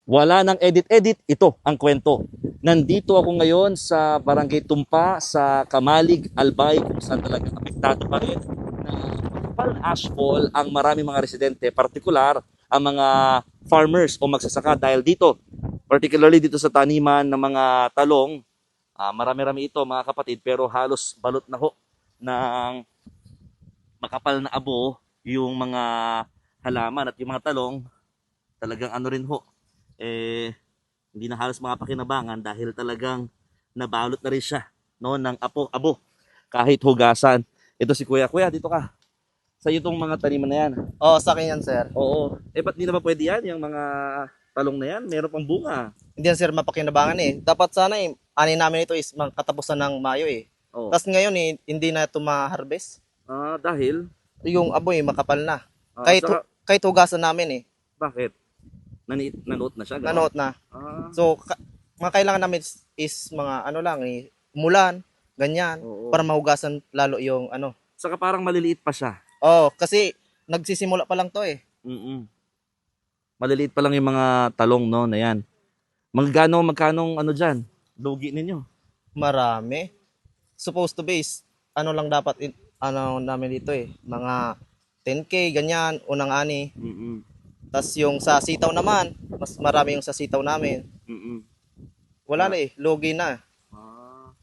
Wala nang edit-edit, ito ang kwento. Nandito ako ngayon sa Barangay Tumpa, sa Kamalig, Albay, kung saan talagang apektado pa rin na makapal na ashfall ang maraming mga residente, partikular ang mga farmers o magsasaka dahil dito, particularly dito sa taniman ng mga talong, marami-rami ito mga kapatid pero halos balot na ho ng makapal na abo yung mga halaman at yung mga talong talagang ano rin ho hindi na halos makapakinabangan dahil talagang nabalot na rin siya no ng abo kahit hugasan. Ito si Kuya. Kuya, dito ka. Sa iyo tong mga taniman na yan. Oo, sa akin yan, sir. Oo. Ba't di na ba pwede yan? Yung mga talong na yan, meron pang bunga. Hindi yan, sir, mapakinabangan eh. Dapat sana eh, ani namin ito is katapusan ng Mayo eh. Oo. Tapos ngayon eh, hindi na ito ma-harvest. Dahil? Yung aboy, makapal na. Ah, saka, Kahit hugasan namin eh, bakit? Nanoot na siya? Gano'n? nanoot na. Ah, So, mga kailangan namin is mga ano lang eh, umulan, ganyan, oo. para mahugasan lalo yung ano. Saka parang maliliit pa siya. Oo, kasi nagsisimula pa lang to eh. Mm-mm. Maliliit pa lang yung mga talong no na yan. Magkanong ano dyan? Lugi ninyo. Marami. Supposed to be is, ano lang dapat, ano namin dito eh, mga 10K, ganyan, unang ani. Mm-mm. Tapos yung sa sitaw naman, mas marami yung sa sitaw namin. Mm-mm. Wala na eh, logi na. Ah,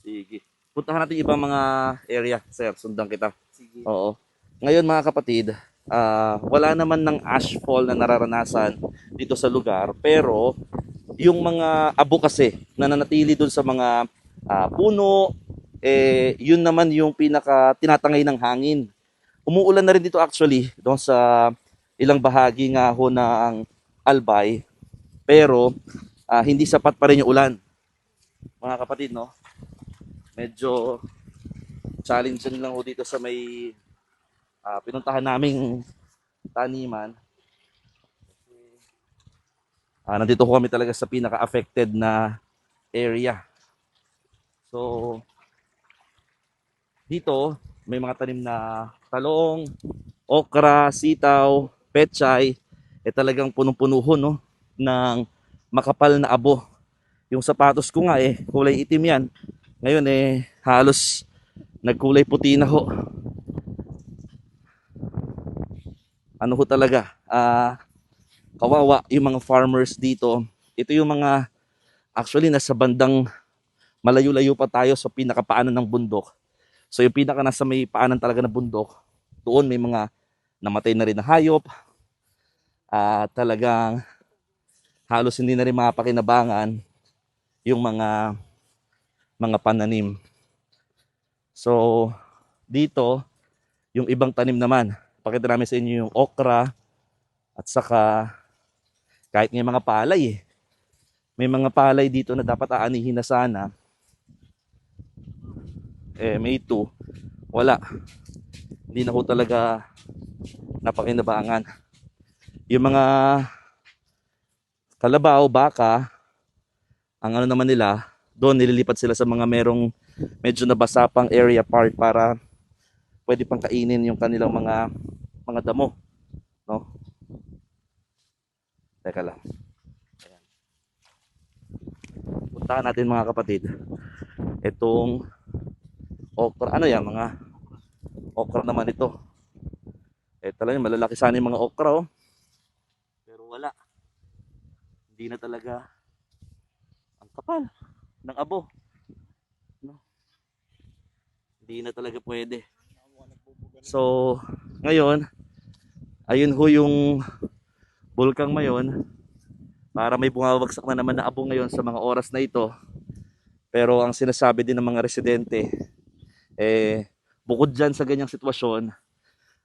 sige. Puntahan natin ibang mga area, sir. Sundan kita. Sige. Oo. Ngayon mga kapatid, wala naman ng ashfall na nararanasan dito sa lugar. Pero yung mga abo kasi na nanatili doon sa mga puno, yun naman yung pinaka tinatangay ng hangin. Umuulan na rin dito actually doon sa ilang bahagi nga ho ng Albay. Pero hindi sapat pa rin yung ulan. Mga kapatid, no? Medyo challenging lang ho dito sa may pinuntahan naming taniman. Nandito ko kami talaga sa pinaka-affected na area. So, dito may mga tanim na talong, okra, sitaw, pechay. Talagang punong-puno ho, no, ng makapal na abo. Yung sapatos ko nga kulay itim yan. Ngayon halos nagkulay puti na ho. Ano ho talaga, kawawa yung mga farmers dito. Ito yung mga actually nasa bandang malayo-layo pa tayo sa pinakapaanan ng bundok. So yung pinaka nasa may paanan talaga ng bundok, doon may mga namatay na rin na hayop. Talagang halos hindi na rin mapakinabangan yung mga pananim. So dito, yung ibang tanim naman, pakita namin sa inyo yung okra at saka kahit ng mga palay may mga palay dito na dapat aanihin na sana. May 2, wala. Hindi na ho talaga napakinabangan. Yung mga kalabaw, baka, ang ano naman nila, doon nililipat sila sa mga merong medyo nabasa pang area part para pwede pang kainin yung kanilang mga damo, no? Teka lang. Ayan. Puntahan natin mga kapatid. Itong okra, ano yan, mga okra naman ito. Talagang malalaki sana yung mga okra, oh. Pero wala. Hindi na talaga ang kapal ng abo, no? Hindi na talaga pwede. So, ngayon, ayun ho yung bulkang mayon. Para may bumabagsak na naman na abo ngayon sa mga oras na ito. Pero ang sinasabi din ng mga residente, bukod dyan sa ganyang sitwasyon,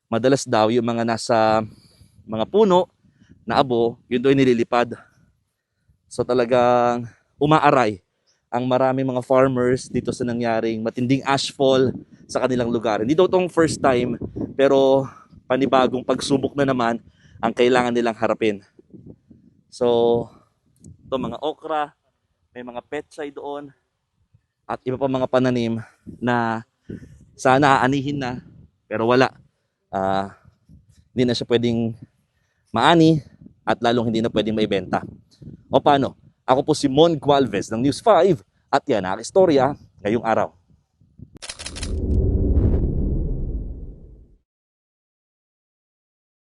madalas daw yung mga nasa mga puno na abo, yun doon nililipad. So talagang umaaray ang maraming mga farmers dito sa nangyaring matinding ashfall sa kanilang lugar. Hindi daw itong first time, pero panibagong pagsubok na naman ang kailangan nilang harapin. So, ito mga okra, may mga pechay doon, at iba pa mga pananim na sana aanihin na, pero wala. Hindi na siya pwedeng maani at lalong hindi na pwedeng maibenta. O paano? Ako po si Mon Gualvez ng News 5 at yan ang istorya ngayong araw.